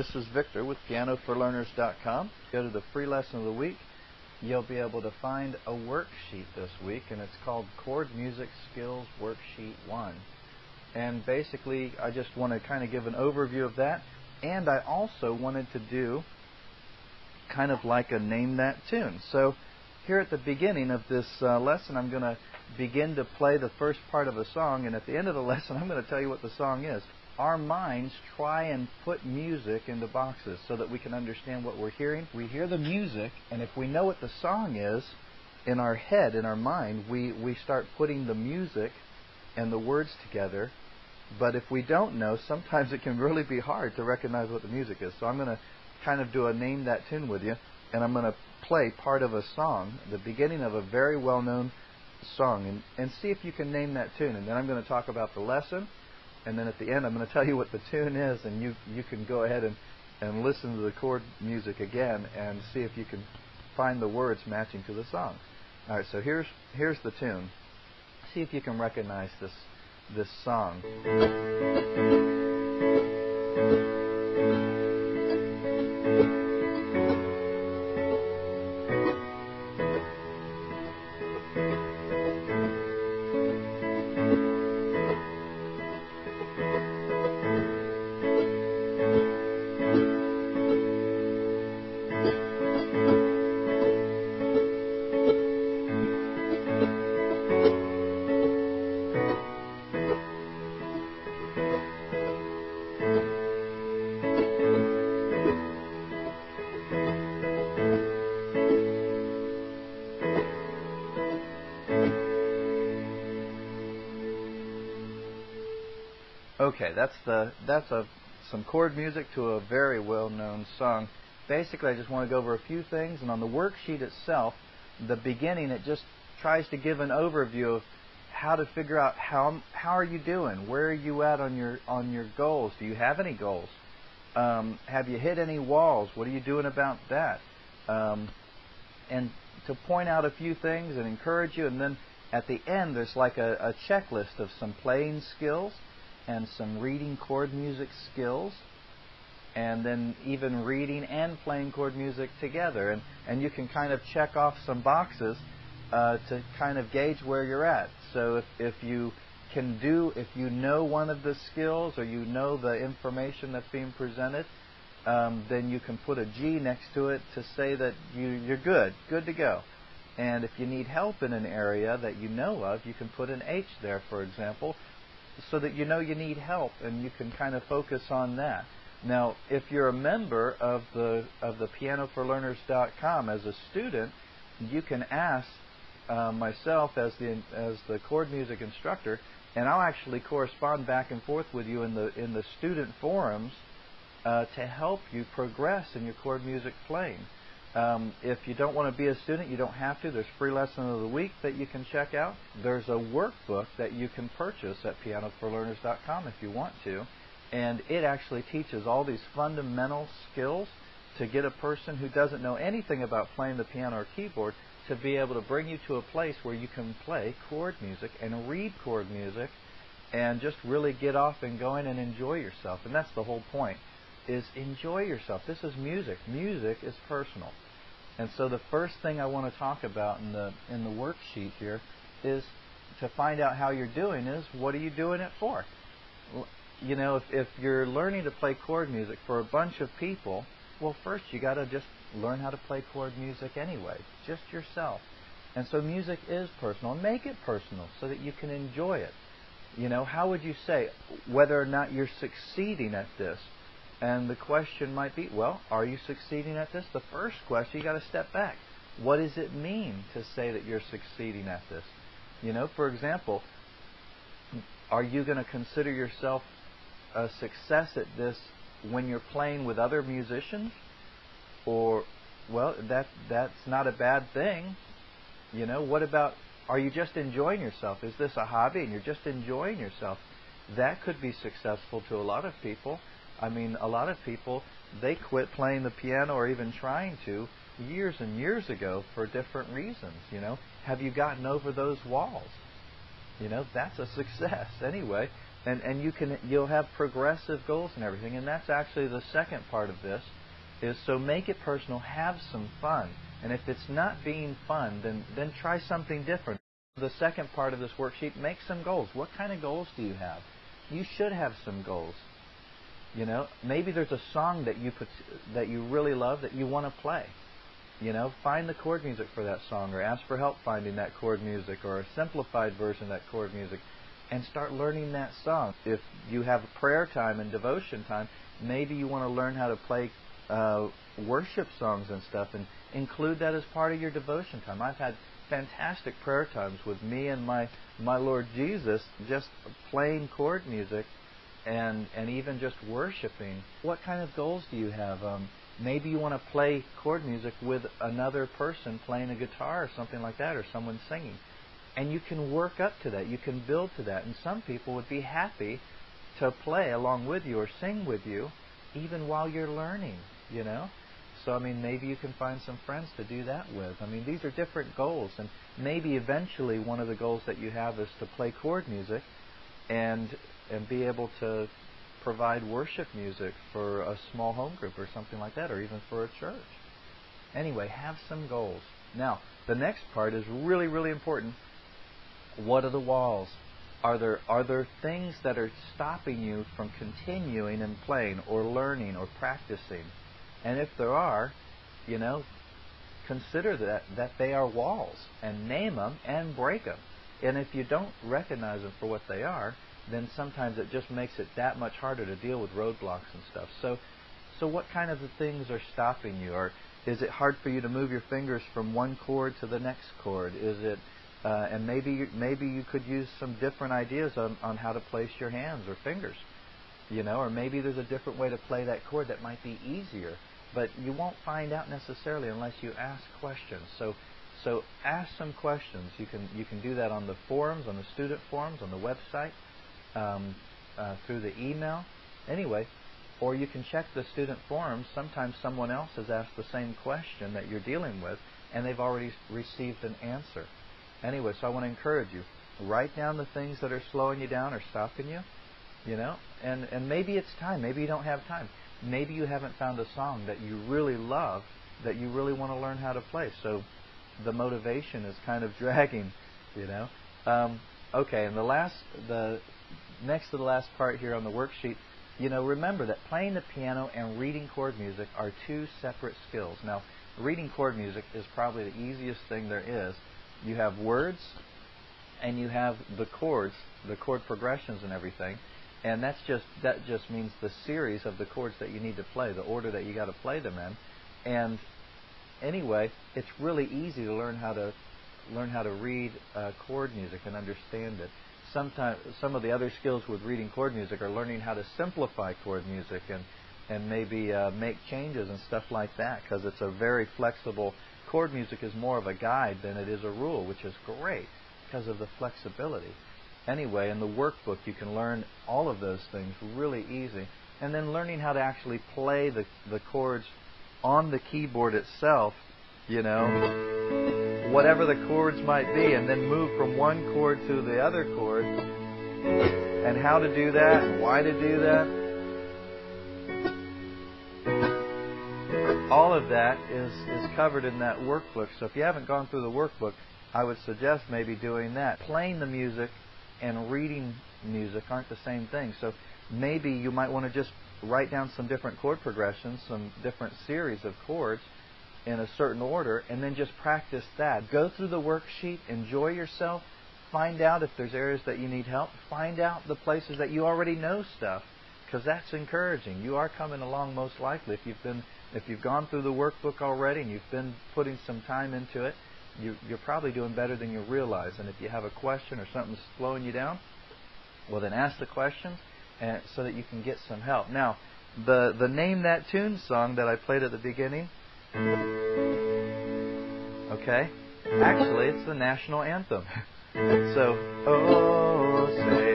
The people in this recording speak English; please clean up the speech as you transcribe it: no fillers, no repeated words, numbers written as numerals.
This is Victor with PianoForLearners.com. Go to the free lesson of the week. You'll be able to find a worksheet this week, and it's called ChordMusicSkillsWorksheet01. And basically, I just want to kind of give an overview of that. And I also wanted to do kind of like a Name That Tune. So here at the beginning of this lesson, I'm going to begin to play the first part of a song, and at the end of the lesson, I'm going to tell you what the song is. Our minds try and put music into boxes so that we can understand what we're hearing. We hear the music, and if we know what the song is, in our head, in our mind, we start putting the music and the words together. But if we don't know, sometimes it can really be hard to recognize what the music is. So I'm going to kind of do a Name That Tune with you, and I'm going to play part of a song, the beginning of a very well-known song, and see if you can name that tune. And then I'm going to talk about the lesson, and then at the end I'm going to tell you what the tune is, and you can go ahead and listen to the chord music again and see if you can find the words matching to the song. All right, so here's the tune. See if you can recognize this song. Okay, that's some chord music to a very well-known song. Basically, I just want to go over a few things, and on the worksheet itself, the beginning, it just tries to give an overview of how to figure out how are you doing, where are you at on your goals. Do you have any goals? Have you hit any walls? What are you doing about that? And to point out a few things and encourage you, and then at the end, there's like a checklist of some playing skills and some reading chord music skills, and then even reading and playing chord music together. And you can kind of check off some boxes to kind of gauge where you're at. So if you know one of the skills, or you know the information that's being presented, then you can put a G next to it to say that you're good to go. And if you need help in an area that you know of, you can put an H there, for example, so that you know you need help, and you can kind of focus on that. Now, if you're a member of the PianoForLearners.com as a student, you can ask myself as the chord music instructor, and I'll actually correspond back and forth with you in the student forums to help you progress in your chord music playing. If you don't want to be a student, you don't have to. There's free lesson of the week that you can check out. There's a workbook that you can purchase at PianoForLearners.com if you want to, and it actually teaches all these fundamental skills to get a person who doesn't know anything about playing the piano or keyboard to be able to bring you to a place where you can play chord music and read chord music and just really get off and going and enjoy yourself. And that's the whole point, is enjoy yourself. This is music. Music is personal. And so the first thing I want to talk about in the worksheet here is to find out how you're doing is, what are you doing it for? You know, if you're learning to play chord music for a bunch of people, well, first you got to just learn how to play chord music anyway, just yourself. And so music is personal. Make it personal so that you can enjoy it. You know, how would you say whether or not you're succeeding at this? And the question might be, well, are you succeeding at this? The first question, you got to step back. What does it mean to say that you're succeeding at this? You know, for example, are you going to consider yourself a success at this when you're playing with other musicians? Or, well, that's not a bad thing. You know, what about, are you just enjoying yourself? Is this a hobby and you're just enjoying yourself? That could be successful to a lot of people. I mean, a lot of people, they quit playing the piano or even trying to years and years ago for different reasons, you know. Have you gotten over those walls? You know, that's a success. Anyway, And you'll have progressive goals and everything, and that's actually the second part of this, is so make it personal, have some fun. And if it's not being fun, then try something different. The second part of this worksheet, make some goals. What kind of goals do you have? You should have some goals. You know, maybe there's a song that you really love that you want to play. You know, find the chord music for that song, or ask for help finding that chord music, or a simplified version of that chord music, and start learning that song. If you have prayer time and devotion time, maybe you want to learn how to play worship songs and stuff, and include that as part of your devotion time. I've had fantastic prayer times with me and my Lord Jesus, just playing chord music and even just worshiping. What kind of goals do you have? Maybe you want to play chord music with another person playing a guitar or something like that, or someone singing. And you can work up to that. You can build to that. And some people would be happy to play along with you or sing with you even while you're learning, you know. So, I mean, maybe you can find some friends to do that with. I mean, these are different goals. And maybe eventually one of the goals that you have is to play chord music and be able to provide worship music for a small home group or something like that, or even for a church. Anyway, have some goals. Now, the next part is really, really important. What are the walls? Are there things that are stopping you from continuing and playing or learning or practicing? And if there are, you know, consider that they are walls, and name them and break them. And if you don't recognize them for what they are, then sometimes it just makes it that much harder to deal with roadblocks and stuff. So what kind of things are stopping you? Or is it hard for you to move your fingers from one chord to the next chord? Is it and maybe you could use some different ideas on how to place your hands or fingers, you know, or maybe there's a different way to play that chord that might be easier, but you won't find out necessarily unless you ask questions. So ask some questions. You can do that on the forums, on the student forums, on the website, through the email, anyway, or you can check the student forums. Sometimes someone else has asked the same question that you're dealing with, and they've already received an answer. Anyway, so I want to encourage you, write down the things that are slowing you down or stopping you, you know, and maybe it's time. Maybe you don't have time. Maybe you haven't found a song that you really love, that you really want to learn how to play. So the motivation is kind of dragging, you know. Okay, and the next to the last part here on the worksheet, you know, remember that playing the piano and reading chord music are two separate skills. Now, reading chord music is probably the easiest thing there is. You have words, and you have the chords, the chord progressions and everything, and that just means the series of the chords that you need to play, the order that you got to play them in. And anyway, it's really easy to learn how to read chord music and understand it. Sometimes some of the other skills with reading chord music are learning how to simplify chord music and maybe make changes and stuff like that, because it's a very flexible. Chord music is more of a guide than it is a rule, which is great because of the flexibility. Anyway, in the workbook you can learn all of those things really easy. And then learning how to actually play the chords on the keyboard itself, you know, whatever the chords might be, and then move from one chord to the other chord, and how to do that, and why to do that. All of that is covered in that workbook. So if you haven't gone through the workbook, I would suggest maybe doing that. Playing the music and reading music aren't the same thing. So maybe you might want to just write down some different chord progressions, some different series of chords in a certain order, and then just practice that. Go through the worksheet, enjoy yourself, find out if there's areas that you need help, find out the places that you already know stuff, because that's encouraging. You are coming along most likely. If you've gone through the workbook already and you've been putting some time into it, you're probably doing better than you realize. And if you have a question or something's slowing you down, well, then ask the questions so that you can get some help. Now, the Name That Tune song that I played at the beginning, okay, actually it's the national anthem. So, oh, say